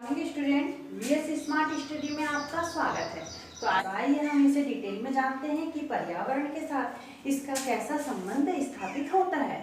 Morning student, VS smart study में आपका स्वागत है। तो आइए हम इसे डिटेल में जानते हैं कि पर्यावरण के साथ इसका कैसा संबंध स्थापित होता है।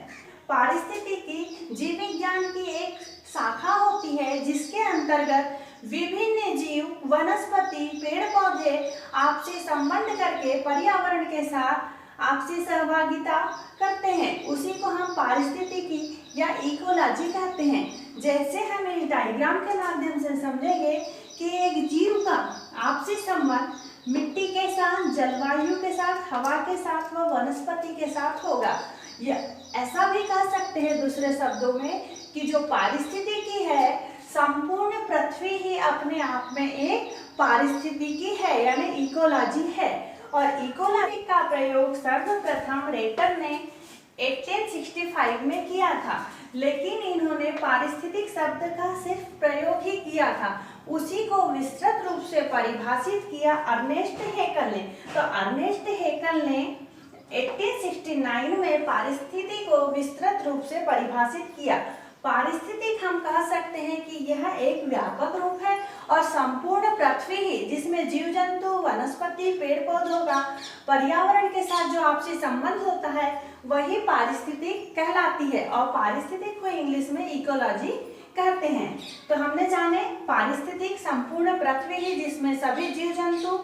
पारिस्थितिकी जीव विज्ञान की एक शाखा होती है जिसके अंतर्गत विभिन्न जीव, वनस्पति, पेड़ पौधे आपसी संबंध करके पर्यावरण के साथ आपसी सहभागिता करते हैं। उसी को हम पारिस्थितिकी या इकोलॉजी कहते हैं। जैसे हम इस डायग्राम के माध्यम से समझेंगे कि एक जीव का आपसी संबंध मिट्टी के साथ, जलवायु के साथ, हवा के साथ व वनस्पति के साथ होगा। या ऐसा भी कह सकते हैं दूसरे शब्दों में कि जो पारिस्थितिकी है, संपूर्ण पृथ्वी ही अपने आप में एक पारिस्थितिकी है, यानी इकोलॉजी है। और इकोलॉजी का प्रयोग सर्वप्रथम रेटर ने 1865 में किया था, लेकिन इन्होंने पारिस्थितिक शब्द का सिर्फ प्रयोग ही किया था। उसी को विस्तृत रूप से परिभाषित किया अर्नेस्ट हेकल ने। तो अर्नेस्ट हेकल ने 1869 में पारिस्थितिकी को विस्तृत रूप से परिभाषित किया। पारिस्थितिक हम कह सकते हैं कि यह एक व्यापक रूप है और संपूर्ण पृथ्वी ही, जिसमें जीव जंतु, वनस्पति, पेड़ पौधों का पर्यावरण के साथ जो आपसी संबंध होता है वही पारिस्थितिक कहलाती है। और पारिस्थितिक को इंग्लिश में इकोलॉजी कहते हैं। तो हमने जाने पारिस्थितिक संपूर्ण पृथ्वी ही, जिसमें सभी जीव जंतु,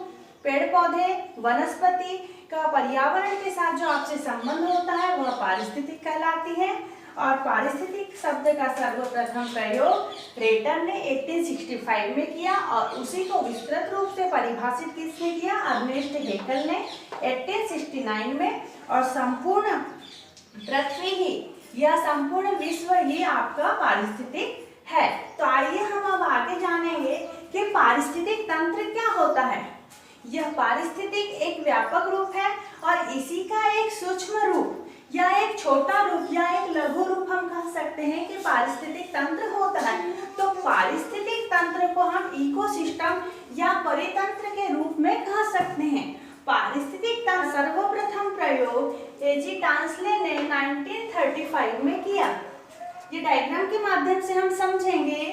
पेड़ पौधे, वनस्पति का पर्यावरण के साथ जो आपसी संबंध होता है वह पारिस्थितिक कहलाती है। और पारिस्थितिक शब्द का सर्वप्रथम प्रयोग रेटर ने 1865 में किया और उसी को विस्तृत रूप से परिभाषित किसने किया? अर्नेस्ट हेकल ने 1869 में। और संपूर्ण पृथ्वी ही या संपूर्ण विश्व ही आपका पारिस्थितिक है। तो आइए हम अब आगे जानेंगे कि पारिस्थितिक तंत्र क्या होता है। यह पारिस्थितिक एक व्यापक रूप है और इसी का एक सूक्ष्म रूप या एक छोटा रूप या एक लघु रूप हम कह सकते हैं कि पारिस्थितिक तंत्र होता है। तो पारिस्थितिक तंत्र को हम इकोसिस्टम या परितंत्र के रूप में कह सकते हैं। पारिस्थितिक तंत्र सर्वप्रथम प्रयोग एजी टांसले ने 1935 में किया। ये डायग्राम के माध्यम से हम समझेंगे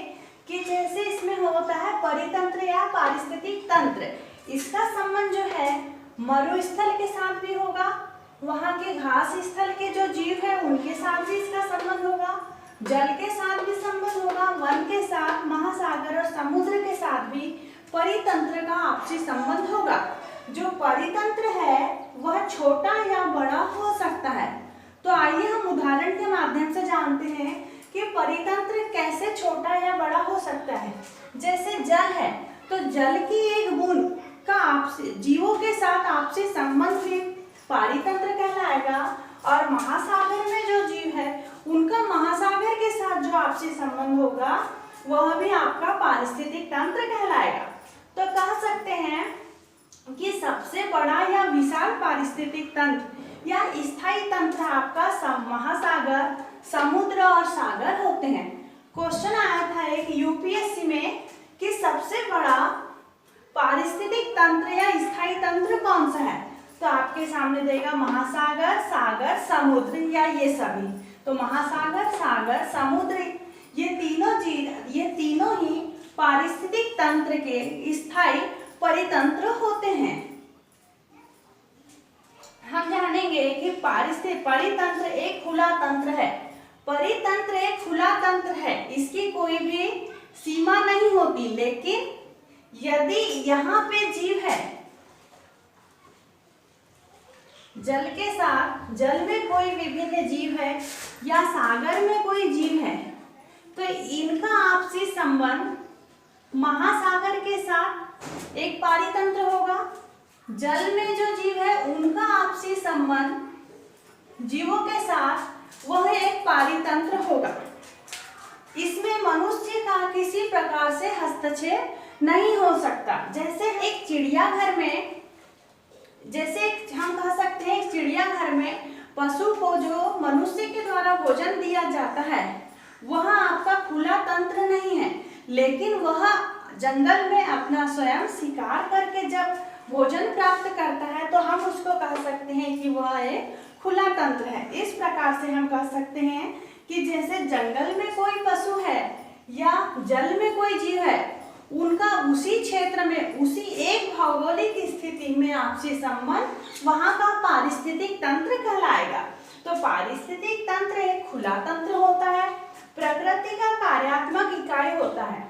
कि जैसे इसमें होता है परितंत्र या पारिस्थितिक तंत्र, इसका संबंध जो है मरुस्थल के साथ भी होगा, वहाँ के घास स्थल के जो जीव है उनके साथ भी इसका संबंध होगा, जल के साथ भी संबंध होगा, वन के साथ, महासागर और समुद्र के साथ भी परितंत्र का आपसी संबंध होगा। जो परितंत्र है वह छोटा या बड़ा हो सकता है। तो आइए हम उदाहरण के माध्यम से जानते हैं कि परितंत्र कैसे छोटा या बड़ा हो सकता है। जैसे जल है तो जल की एक बूंद का आपसी जीवों के साथ आपसी संबंध भी पारितंत्र कहलाएगा। और महासागर में जो जीव है उनका महासागर के साथ जो आपसी संबंध होगा वह भी आपका पारिस्थितिक तंत्र कहलाएगा। तो कह सकते हैं कि सबसे बड़ा या विशाल पारिस्थितिक तंत्र या स्थायी तंत्र आपका महासागर, समुद्र और सागर होते हैं। क्वेश्चन आया था एक यूपीएससी में कि सबसे बड़ा पारिस्थितिक तंत्र या स्थायी तंत्र कौन सा है? तो आपके सामने देगा महासागर, सागर, समुद्र या ये सभी। तो महासागर, सागर, समुद्र ये तीनों ही पारिस्थितिक तंत्र के स्थायी परितंत्र होते हैं। हम जानेंगे कि परितंत्र एक खुला तंत्र है। परितंत्र एक खुला तंत्र है, इसकी कोई भी सीमा नहीं होती। लेकिन यदि यहाँ पे जीव है, जल के साथ, जल में कोई विभिन्न जीव है या सागर में कोई जीव है, तो इनका आपसी संबंध महासागर के साथ एक पारितंत्र होगा। जल में जो जीव है उनका आपसी संबंध जीवों के साथ वह एक पारितंत्र होगा। इसमें मनुष्य का किसी प्रकार से हस्तक्षेप नहीं हो सकता। जैसे एक चिड़ियाघर में, जैसे हम कह सकते हैं एक चिड़ियाघर में पशु को जो मनुष्य के द्वारा भोजन दिया जाता है वह आपका खुला तंत्र नहीं है, लेकिन वह जंगल में अपना स्वयं शिकार करके जब भोजन प्राप्त करता है तो हम उसको कह सकते हैं कि वह एक खुला तंत्र है। इस प्रकार से हम कह सकते हैं कि जैसे जंगल में कोई पशु है या जल में कोई जीव है, उनका उसी क्षेत्र में उसी एक भौगोलिक स्थिति में आपसी संबंध वहां का पारिस्थितिक तंत्र कहलाएगा। तो पारिस्थितिक तंत्र एक खुला तंत्र होता है, प्रकृति का कार्यात्मक इकाई होता है।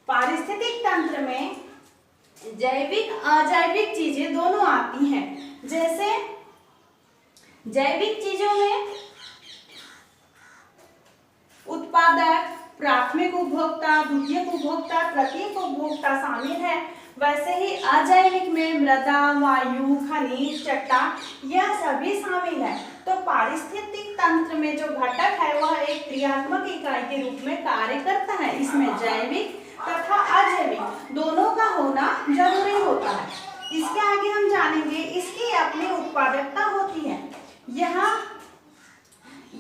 पारिस्थितिक तंत्र में जैविक अजैविक चीजें दोनों आती हैं। जैसे जैविक चीजों में उत्पादक, प्राथमिक उपभोक्ता, द्वितीयक उपभोक्ता, तृतीयक उपभोक्ता शामिल है। वैसे ही अजैविक में मृदा, वायु, खनिज, चट्टान यह सभी शामिल है। तो पारिस्थितिक तंत्र में जो घटक है वह एक क्रियात्मक इकाई के रूप में कार्य करता है। इसमें जैविक तथा अजैविक दोनों का होना जरूरी होता है। इसके आगे हम जानेंगे इसकी अपनी उत्पादकता होती है।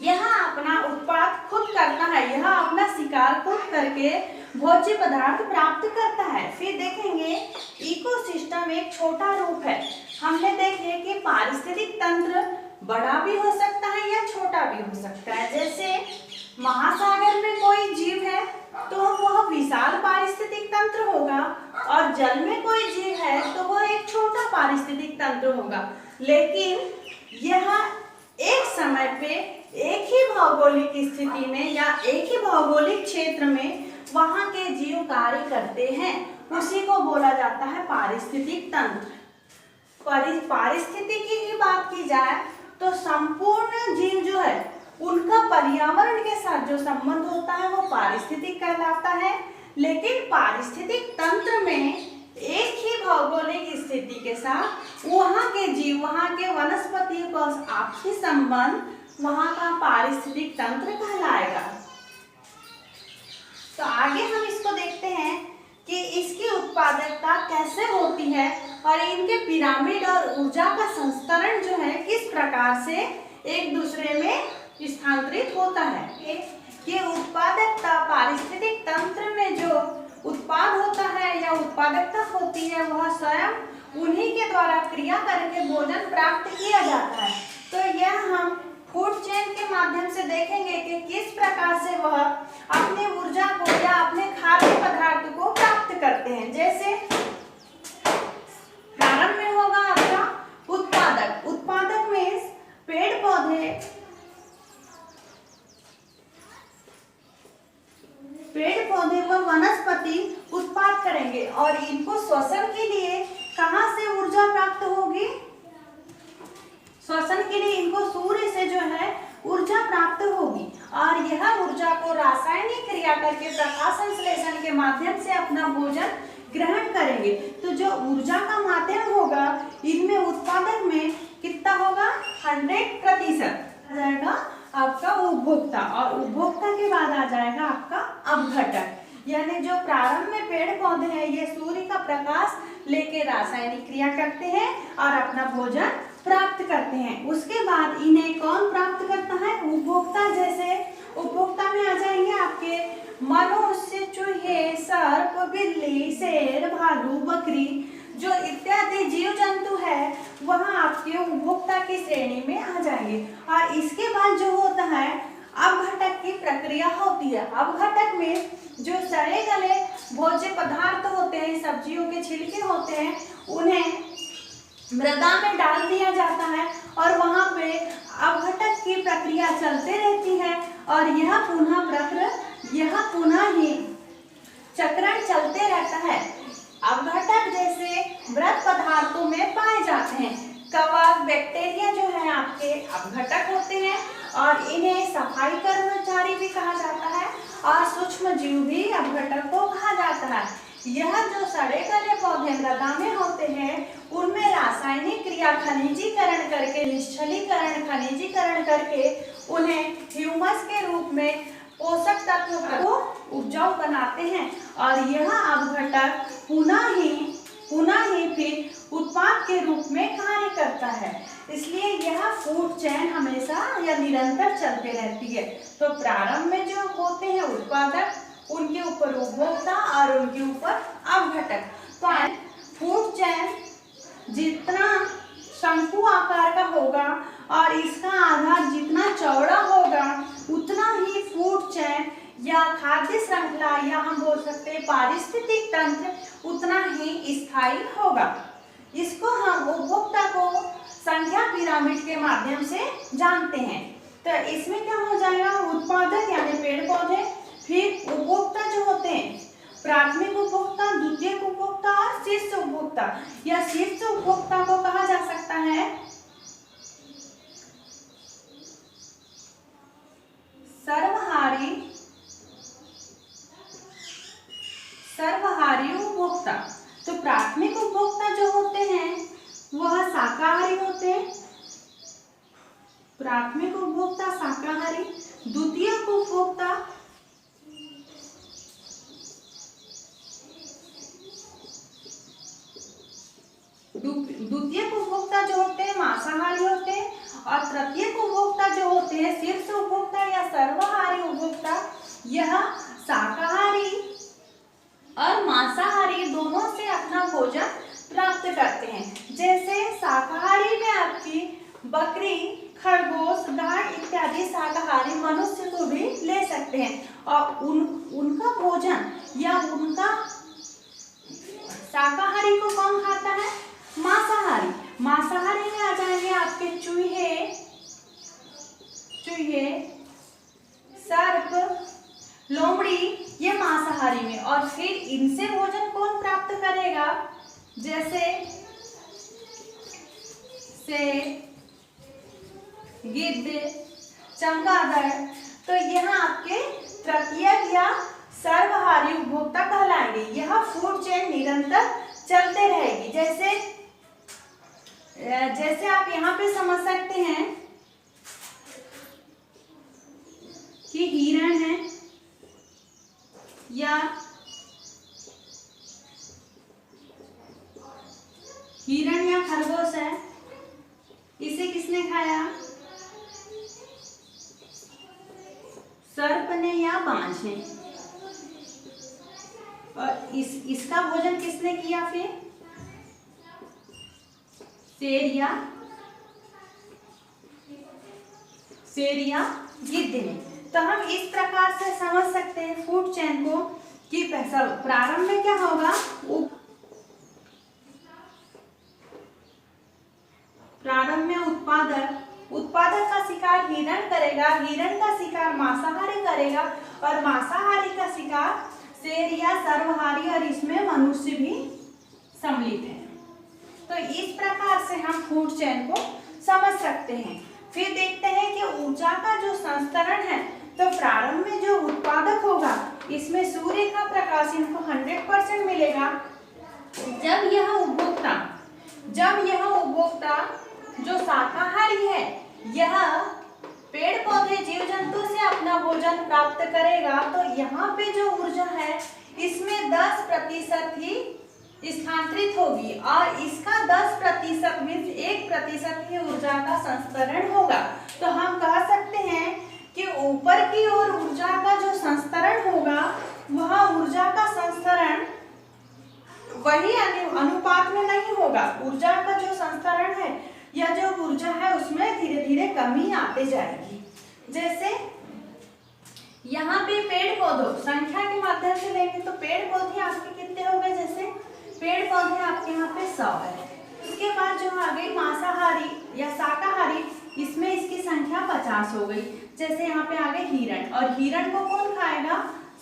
यह अपना उत्पाद खुद करता है, यह अपना शिकार खुद करके भोज्य पदार्थ प्राप्त करता है। फिर देखेंगे इकोसिस्टम एक छोटा रूप है। हमने देखे कि पारिस्थितिक तंत्र बड़ा भी हो सकता है या छोटा भी हो सकता है। जैसे महासागर में कोई जीव है तो वह विशाल पारिस्थितिक तंत्र होगा, और जल में कोई जीव है तो वह एक छोटा पारिस्थितिक तंत्र होगा। लेकिन यह एक समय पे एक ही भौगोलिक स्थिति में या एक ही भौगोलिक क्षेत्र में वहां के जीव कार्य करते हैं, उसी को बोला जाता है पारिस्थितिक तंत्र। पारिस्थितिकी की बात की जाए तो संपूर्ण जीव जो है उनका पर्यावरण के साथ जो संबंध होता है वो पारिस्थितिक कहलाता है। लेकिन पारिस्थितिक तंत्र में एक ही भौगोलिक स्थिति के साथ वहां के जीव, वहां के वनस्पतियों का आपसी संबंध वहां का पारिस्थितिक तंत्र कहलाएगा। तो आगे हम इसको देखते हैं कि इसकी उत्पादकता कैसे होती है और इनके पिरामिड और ऊर्जा का संस्करण जो है किस प्रकार से एक दूसरे में स्थानांतरित होता है। ये उत्पादकता पारिस्थितिक तंत्र में जो उत्पाद होता है या उत्पादकता होती है वह स्वयं उन्हीं के द्वारा क्रिया करके भोजन प्राप्त किया जाता है। तो यह हम फूड चेन के माध्यम से देखेंगे कि किस प्रकार से वह अपने ऊर्जा को या अपने खाद्य पदार्थ को प्राप्त करते हैं। जैसे प्रारंभ में होगा आपका उत्पादक। उत्पादक में पेड़ पौधे व वनस्पति उत्पाद करेंगे, और इनको श्वसन के लिए कहां से ऊर्जा प्राप्त होगी? श्वसन के लिए इनको सूर्य से जो है ऊर्जा प्राप्त होगी, और यह ऊर्जा को रासायनिक क्रिया करके प्रकाश संश्लेषण के माध्यम से अपना भोजन ग्रहण करेंगे। तो जो ऊर्जा का माध्यम होगा इनमें उत्पादन में कितना होगा? 100% आ जाएगा आपका उपभोक्ता, और उपभोक्ता के बाद आ जाएगा आपका अपघटक। यानी जो प्रारंभ में पेड़ पौधे हैं ये सूर्य का प्रकाश लेके रासायनिक क्रिया करते हैं और अपना भोजन प्राप्त करते हैं। उसके बाद इन्हें कौन प्राप्त करता है? उपभोक्ता। जैसे उपभोक्ता में आ जाएंगे आपके मनुष्य, चूहे, सर्प, बिल्ली, शेर, भालू, बकरी, जो इत्यादि जीव जंतु है वह आपके उपभोक्ता की श्रेणी में आ जाएंगे। और इसके बाद जो होता है अपघटक की प्रक्रिया होती है। अपघटक में जो सड़े गले भोज्य पदार्थ होते हैं, सब्जियों के छिलके होते हैं, उन्हें मृदा में डाल दिया जाता है और वहां पे अपघटक की प्रक्रिया चलते रहती है, और यह पुनः ही चक्रण चलते रहता है। अपघटक जैसे मृत पदार्थों में पाए जाते हैं। कवक, बैक्टीरिया जो है आपके अपघटक होते हैं, और इन्हें सफाई कर्मचारी भी कहा जाता है, और सूक्ष्म जीव भी अपघटक को कहा जाता है। यह जो सड़े गले पौधे मृदा में होते हैं उनमें रासायनिक क्रिया खनिजीकरण करके, निश्चलीकरण खनिजीकरण करके उन्हें ह्यूमस के रूप में पोषक तत्व को उपजाऊ बनाते हैं, और यह अपघटक पुनः ही फिर उत्पाद के रूप में कार्य करता है। इसलिए यह फूड चेन हमेशा या निरंतर चलते रहती है। तो प्रारंभ में जो होते हैं उत्पादक, उनके ऊपर उपभोक्ता और उनके ऊपर अपघटक। तो फूड चेन जितना शंकु आकार का होगा और इसका आधार जितना चौड़ा होगा उतना ही फूड चेन या खाद्य श्रृंखला या हम बोल सकते हैं पारिस्थितिक तंत्र उतना ही स्थायी होगा। इसको हम उपभोक्ता को संख्या पिरामिड के माध्यम से जानते हैं। तो इसमें क्या हो जाएगा, उत्पादक यानी पेड़ पौधे, फिर उपभोक्ता जो होते हैं प्राथमिक उपभोक्ता, द्वितीयक उपभोक्ता और शीर्ष उपभोक्ता। या शीर्ष उपभोक्ता को कहा जा सकता है सर्वहारी उपभोक्ता। तो प्राथमिक उपभोक्ता जो होते हैं वह शाकाहारी होते हैं, प्राथमिक उपभोक्ता शाकाहारी। द्वितीयक उपभोक्ता जो होते हैं मांसाहारी होते हैं, और तृतीयक उपभोक्ता जो होते हैं शीर्ष उपभोक्ता या सर्वहारी उपभोक्ता, यह शाकाहारी और मांसाहारी दोनों से अपना भोजन प्राप्त करते हैं। जैसे शाकाहारी में आपकी बकरी, खरगोश, गाय इत्यादि शाकाहारी मनुष्य को भी ले सकते हैं, और उनका भोजन या उनका शाकाहारी को कौन खाता है, मांसाहारी। मांसाहारी में आ जाएंगे आपके चूहे, सर्प, लोमड़ी, ये मांसाहारी में। और फिर इनसे भोजन कौन प्राप्त करेगा, जैसे शेर, गिद्ध, चमगादड़। तो यह आपके तृतीयक या सर्वहारी उपभोक्ता कहलाएंगे। यह फूड चेन निरंतर चलते रहेगी। जैसे आप यहाँ पे समझ सकते हैं कि हिरण है या खरगोश है, इसे किसने खाया, सर्प ने या बाज ने। और इसका भोजन किसने किया, फिर शेर या गिद्ध ने। तो हम इस प्रकार से समझ सकते हैं फूड चेन को कि प्रारंभ में क्या होगा, प्रारंभ में उत्पादक का शिकार हिरण करेगा, हिरण का शिकार मांसाहारी करेगा, और मांसाहारी का शिकार शेर या सर्वहारी, और इसमें मनुष्य भी सम्मिलित है। तो इस प्रकार से हम फूड चेन को समझ सकते हैं। फिर देखते हैं कि ऊर्जा का जो संस्तरण है, तो प्रारंभ में जो उत्पादक होगा इसमें सूर्य का प्रकाश इनको 100% मिलेगा। जब यह उपभोक्ता जो शाकाहारी है, यह पेड़ पौधे जीव जंतु से अपना भोजन प्राप्त करेगा, तो यहाँ पे जो ऊर्जा है इसमें 10% ही स्थानांतरित होगी, और इसका 10% मीन्स 1% ही ऊर्जा का संस्तरण होगा। तो हम कह सकते हैं कि ऊपर की ओर ऊर्जा का जो संस्तरण होगा, वह ऊर्जा का संस्तरण वही अनुपात में नहीं होगा। ऊर्जा का जो संस्तरण है या जो ऊर्जा है उसमें धीरे धीरे कमी आते जाएगी। जैसे यहाँ पे पेड़ पौधों संख्या के माध्यम से लेंगे तो पेड़ पौधे आपके कितने हो गए, जैसे पेड़ पौधे आपके यहाँ पे 100 है। उसके बाद जो आ गई मांसाहारी या शाकाहारी, इसमें इसकी संख्या 50 हो गई। जैसे यहाँ पे आ गए हिरण, और हिरण को कौन खाएगा,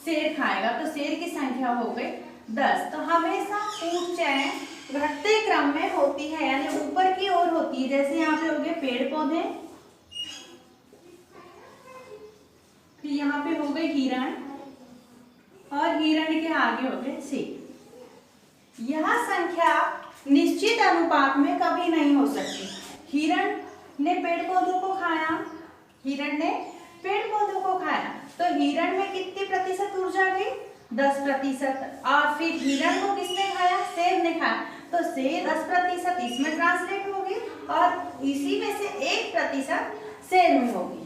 शेर खाएगा, तो शेर की संख्या हो गई 10। तो हमेशा फूड चेन घटते क्रम में होती है, यानी ऊपर की ओर होती है। जैसे यहाँ पे हो गए पेड़ पौधे, फिर यहाँ पे हो गए हिरण, और हिरण के आगे हो गए शेर। यह संख्या निश्चित अनुपात में कभी नहीं हो सकती। हिरण ने पेड़ पौधों को खाया, तो हिरण में कितनी प्रतिशत ऊर्जा गई, 10%। और फिर हिरण को किसने खाया, शेर ने खाया, तो शेर 10% इसमें ट्रांसलेट होगी, और इसी में से 1% शेर में होगी।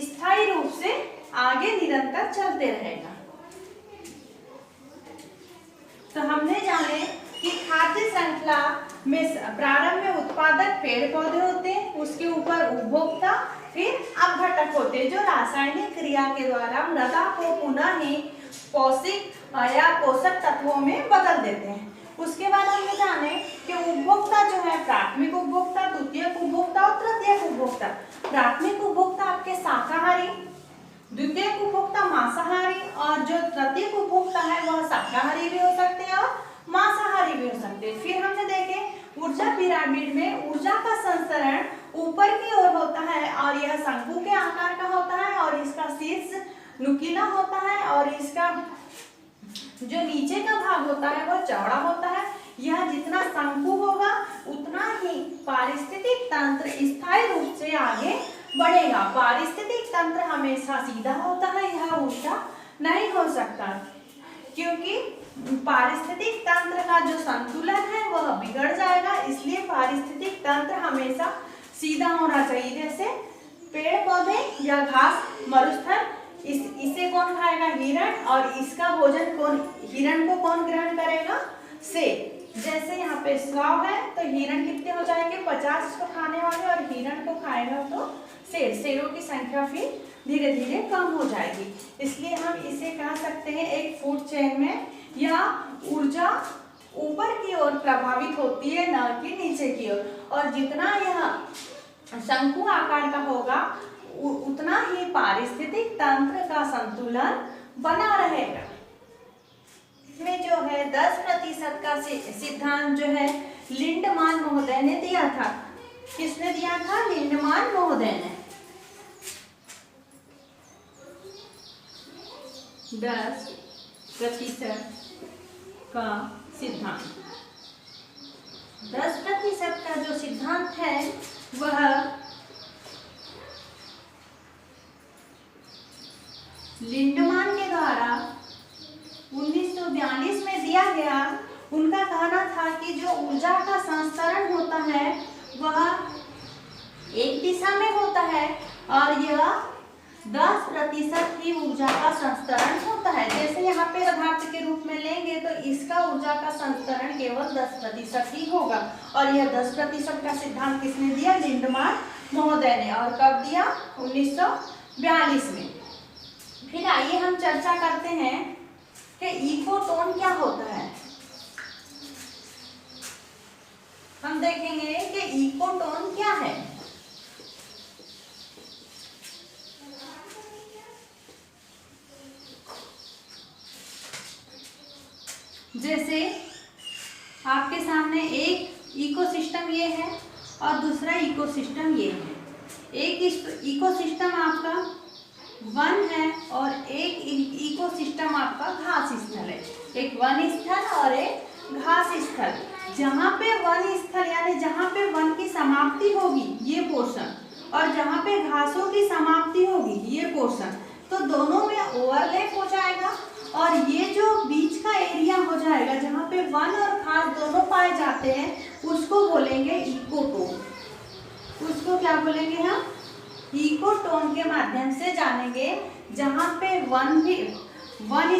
स्थायी रूप से आगे निरंतर चलते रहेगा। तो हमने जाने कि खाद्य श्रृंखला में प्रारंभ में उत्पादक पेड़ पौधे होते हैं, उसके ऊपर उपभोक्ता, फिर अपघटक होते हैं जो रासायनिक क्रिया के द्वारा मृदा को पुनः ही पौष्टिक या पोषक तत्वों में बदल देते हैं। उसके बाद हम ये जाने कि उपभोक्ता जो है प्राथमिक उपभोक्ता, द्वितीयक उपभोक्ता और तृतीयक उपभोक्ता। प्राथमिक उपभोक्ता आपके शाकाहारी, द्वितीयक उपभोक्ता मांसाहारी और जो तृतीयक उपभोक्ता है वह शाकाहारी भी हो सकते हैं और मांसाहारी भी हो सकते हैं। फिर हमने देखे ऊर्जा पिरामिड में ऊर्जा का संचरण ऊपर की ओर होता है और यह शंकु के आकार का होता है और इसका शीर्ष नुकीला होता है और इसका जो नीचे का भाग होता है वह चौड़ा होता है। यह जितना शंकु होगा उतना ही पारिस्थितिक तंत्र स्थायी रूप से आगे बढ़ेगा। पारिस्थितिक तंत्र हमेशा सीधा होता है, यह उल्टा नहीं हो सकता क्योंकि पारिस्थितिक तंत्र का जो संतुलन है वह बिगड़ जाएगा। इसलिए पारिस्थितिक तंत्र हमेशा सीधा होना चाहिए। जैसे पेड़ पौधे या घास मरुस्थल, इसे कौन खाएगा? हिरण। और इसका भोजन कौन, हिरण को कौन ग्रहण करेगा? शेर। जैसे यहाँ पे 100 है तो हिरण कितने हो जाएंगे? 50 इसको खाने वाले और हिरण को खाएगा तो शेर। शेरों की संख्या फिर धीरे धीरे कम हो जाएगी। इसलिए हम इसे कह सकते हैं एक फूड चेन में या ऊर्जा ऊपर की ओर प्रभावित होती है न कि नीचे की ओर। और जितना यह शंकु आकार का होगा उतना ही पारिस्थितिक तंत्र का संतुलन बना रहेगा। इसमें जो है 10% का सिद्धांत जो है लिंडमान महोदय ने दिया था। किसने दिया था? लिंडमान महोदय ने। 10% का सिद्धांत, 10% का जो सिद्धांत है वह लिंडमान के द्वारा 1942 में दिया गया। उनका कहना था कि जो ऊर्जा का संचरण होता है वह एक दिशा में होता है और यह 10% ही ऊर्जा का संचरण होता है। जैसे यहाँ पे पदार्थ के रूप में लेंगे तो इसका ऊर्जा का संचरण केवल 10% ही होगा। और यह 10% का सिद्धांत किसने दिया? लिंडमान महोदय ने। और कब दिया? 1942 में। फिर आइए हम चर्चा करते हैं कि इकोटोन क्या होता है। हम देखेंगे कि इकोटोन क्या है। जैसे आपके सामने एक इकोसिस्टम ये है और दूसरा इकोसिस्टम ये है। एक इकोसिस्टम आपका वन है और एक इकोसिस्टम आपका घास स्थल है। एक वन स्थल और एक घास स्थल। जहाँ पे वन स्थल यानी जहाँ पे वन की समाप्ति होगी ये पोर्शन और जहाँ पे घासों की समाप्ति होगी ये पोर्शन, तो दोनों में ओवरलैप हो जाएगा और ये जो बीच का एरिया हो जाएगा जहाँ पे वन और घास दोनों पाए जाते हैं उसको बोलेंगे इकोटोन। उसको क्या बोलेंगे हम? इकोटोन के माध्यम से जानेंगे जहाँ पे वन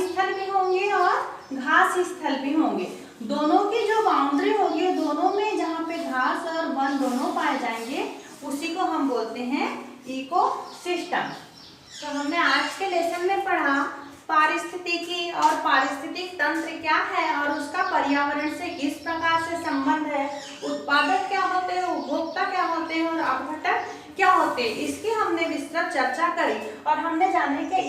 स्थल भी होंगे और घास स्थल भी होंगे। दोनों की जो बाउंड्री होगी दोनों में जहाँ पे घास और वन दोनों पाए जाएंगे उसी को हम बोलते हैं इकोसिस्टम। तो हमने आज के लेसन में पढ़ा पारिस्थितिकी और पारिस्थितिक तंत्र क्या है और उसका पर्यावरण से किस प्रकार से संबंध है, उत्पादक क्या होते हैं, उपभोक्ता क्या होते हैं और अपघटक क्या होते हैं, इसकी हमने विस्तृत चर्चा करी। और हमने जाने कि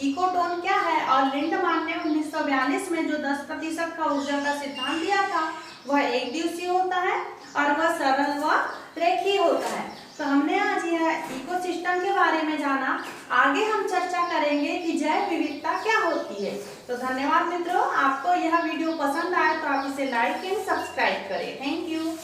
इकोटोन क्या है और लिंडमान ने 1942 में जो 10% का ऊर्जा का सिद्धांत दिया था वह एक दिवसीय होता है और वह सरल व रेखीय होता है। तो हमने आज यह इकोसिस्टम के बारे में जाना। आगे हम चर्चा करेंगे कि जैव विविधता क्या होती है। तो धन्यवाद मित्रों, आपको यह वीडियो पसंद आया तो आप इसे लाइक एंड सब्सक्राइब करें। Thank you.